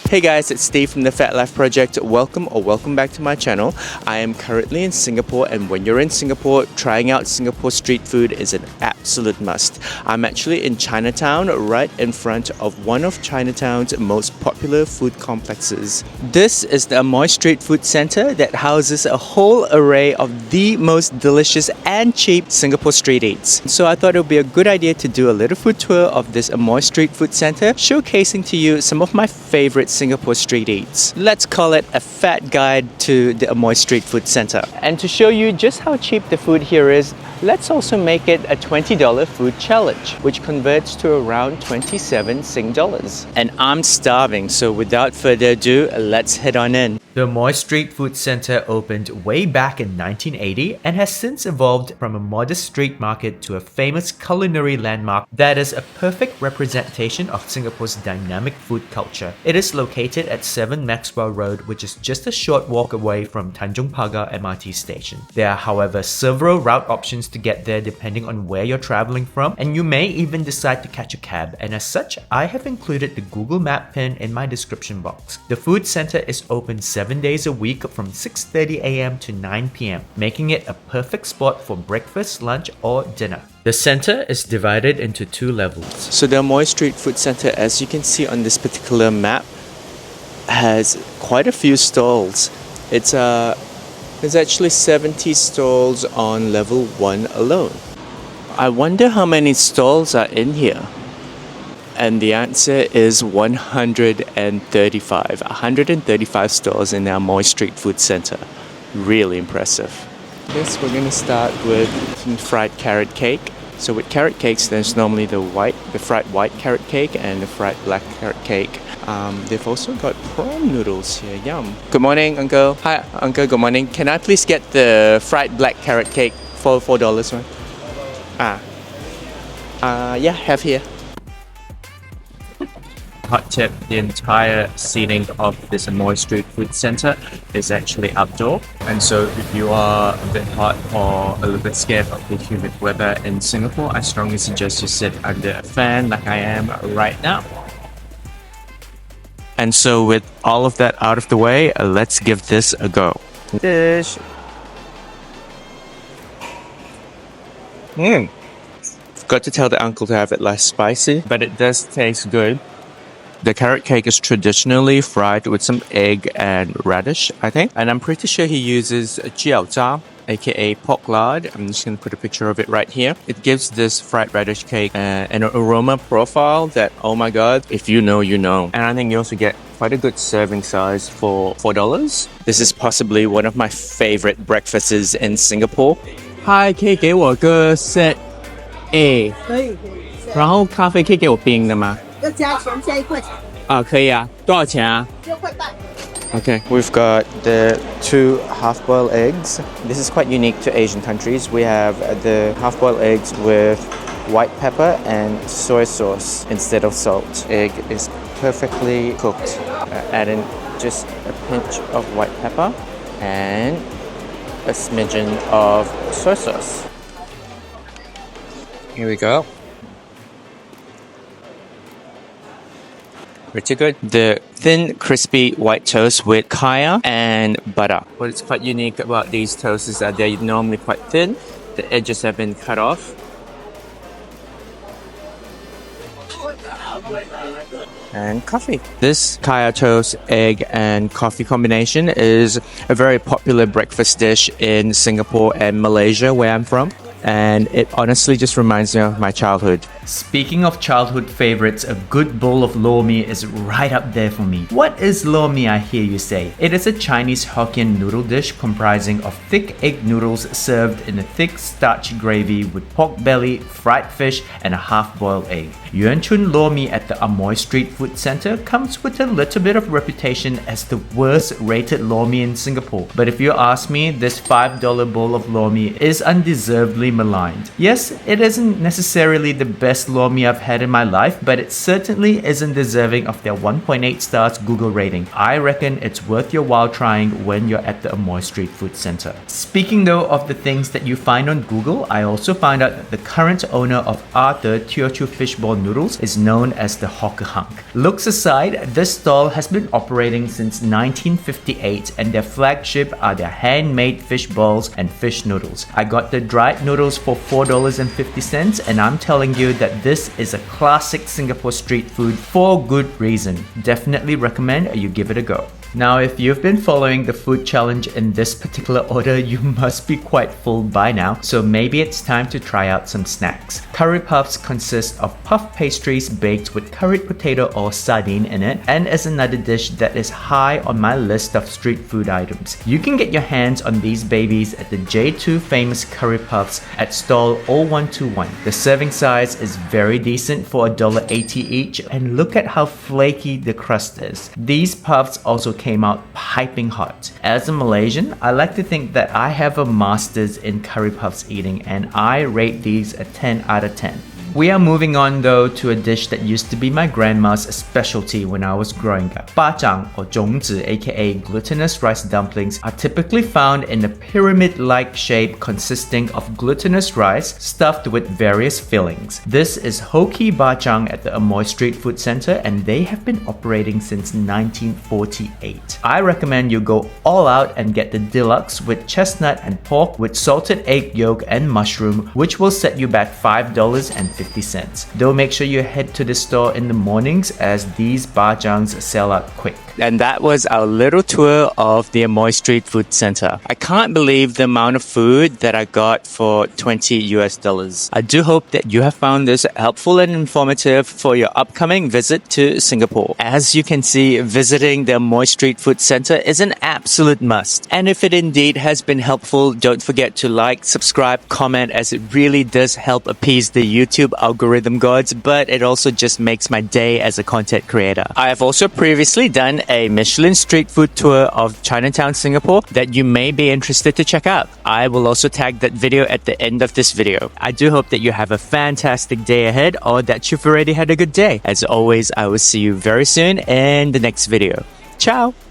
Hey guys, it's Steve from the Fat Life Project. Welcome back to my channel. I am currently in Singapore, and when you're in Singapore, trying out Singapore street food is an absolute must. I'm actually in Chinatown, right in front of one of Chinatown's most popular food complexes. This is the Amoy Street Food Center that houses a whole array of the most delicious and cheap Singapore street eats. So I thought it would be a good idea to do a little food tour of this Amoy Street Food Center, showcasing to you some of my favorite Singapore street eats. Let's call it a fat guide to the Amoy Street Food Center. And to show you just how cheap the food here is, let's also make it a $20 food challenge, which converts to around 27 Sing dollars. And I'm starving, so without further ado, let's head on in. The Amoy Street Food Center opened way back in 1980 and has since evolved from a modest street market to a famous culinary landmark that is a perfect representation of Singapore's dynamic food culture. It is located at 7 Maxwell Road, which is just a short walk away from Tanjong Pagar MRT station. There are, however, several route options to get there depending on where you're traveling from, and you may even decide to catch a cab, and as such, I have included the Google Map pin in my description box. The food center is open 7 days a week from 6:30 a.m. to 9 p.m., making it a perfect spot for breakfast, lunch, or dinner. The center is divided into 2 levels. So the Amoy Street Food Center, as you can see on this particular map, has quite a few stalls. There's actually 70 stalls on level 1 alone. I wonder how many stalls are in here. And the answer is 135. 135 stalls in the Amoy Street Food Center. Really impressive. Yes, we're gonna start with some fried carrot cake. So with carrot cakes, there's normally the fried white carrot cake and the fried black carrot cake. They've also got prawn noodles here. Yum. Good morning, Uncle. Hi, Uncle. Good morning. Can I please get the fried black carrot cake for $4, right? Yeah, have here. Hot tip, the entire seating of this Amoy Street Food Center is actually outdoor, and so if you are a bit hot or a little bit scared of the humid weather in Singapore, I strongly suggest you sit under a fan like I am right now. And so with all of that out of the way, let's give this a go. Dish. Forgot to tell the uncle to have it less spicy, but it does taste good. The carrot cake is traditionally fried with some egg and radish, I think. And I'm pretty sure he uses jiaozha, aka pork lard. I'm just going to put a picture of it right here. It gives this fried radish cake an aroma profile that, oh my god, if you know, you know. And I think you also get quite a good serving size for $4. This is possibly one of my favorite breakfasts in Singapore. Hi, 可以给我个 set A， 可以。然后咖啡可以给我冰的吗？要加钱，加1块钱。可以啊。多少钱啊？6块半。Okay, we've got the 2 half-boiled eggs. This is quite unique to Asian countries. We have the half-boiled eggs with white pepper and soy sauce instead of salt. Egg is perfectly cooked. Add in just a pinch of white pepper and a smidgen of soy sauce. Here we go. Pretty good. The thin, crispy white toast with kaya and butter. What's quite unique about these toasts is that they're normally quite thin. The edges have been cut off. And coffee. This kaya toast, egg and coffee combination is a very popular breakfast dish in Singapore and Malaysia, where I'm from. And it honestly just reminds me of my childhood. Speaking of childhood favorites, a good bowl of lor mee is right up there for me. What is lor mee, I hear you say? It is a Chinese Hokkien noodle dish comprising of thick egg noodles served in a thick starchy gravy with pork belly, fried fish, and a half-boiled egg. Yuan Chun lor mee at the Amoy Street Food Center comes with a little bit of reputation as the worst rated lor mee in Singapore. But if you ask me, this $5 bowl of lor mee is undeservedly maligned. Yes, it isn't necessarily the best best lor mee I've had in my life, but it certainly isn't deserving of their 1.8 stars Google rating. I reckon it's worth your while trying when you're at the Amoy Street Food Center. Speaking though of the things that you find on Google, I also found out that the current owner of Arthur Teochew Fishball Noodles is known as the Hawker Hunk. Looks aside, this stall has been operating since 1958 and their flagship are their handmade fish balls and fish noodles. I got the dried noodles for $4.50 and I'm telling you that this is a classic Singapore street food for good reason. Definitely recommend you give it a go. Now, if you've been following the food challenge in this particular order, you must be quite full by now, so maybe it's time to try out some snacks. Curry puffs consist of puff pastries baked with curried potato or sardine in it, and is another dish that is high on my list of street food items. You can get your hands on these babies at the J2 famous curry puffs at stall 0121. The serving size is very decent for $1.80 each, and look at how flaky the crust is. These puffs also came out piping hot. As a Malaysian, I like to think that I have a master's in curry puffs eating and I rate these a 10 out of 10. We are moving on though to a dish that used to be my grandma's specialty when I was growing up. Bacang or zhongzi, aka glutinous rice dumplings, are typically found in a pyramid-like shape consisting of glutinous rice stuffed with various fillings. This is Hoki Bacang at the Amoy Street Food Center and they have been operating since 1948. I recommend you go all out and get the deluxe with chestnut and pork with salted egg yolk and mushroom, which will set you back $5.50. Though make sure you head to the store in the mornings as these bajangs sell out quick. And that was our little tour of the Amoy Street Food Center. I can't believe the amount of food that I got for $20. I do hope that you have found this helpful and informative for your upcoming visit to Singapore. As you can see, visiting the Amoy Street Food Center is an absolute must. And if it indeed has been helpful, don't forget to like, subscribe, comment, as it really does help appease the YouTube algorithm gods, but it also just makes my day as a content creator. I have also previously done a Michelin street food tour of Chinatown, Singapore that you may be interested to check out. I will also tag that video at the end of this video. I do hope that you have a fantastic day ahead or that you've already had a good day. As always, I will see you very soon in the next video. Ciao!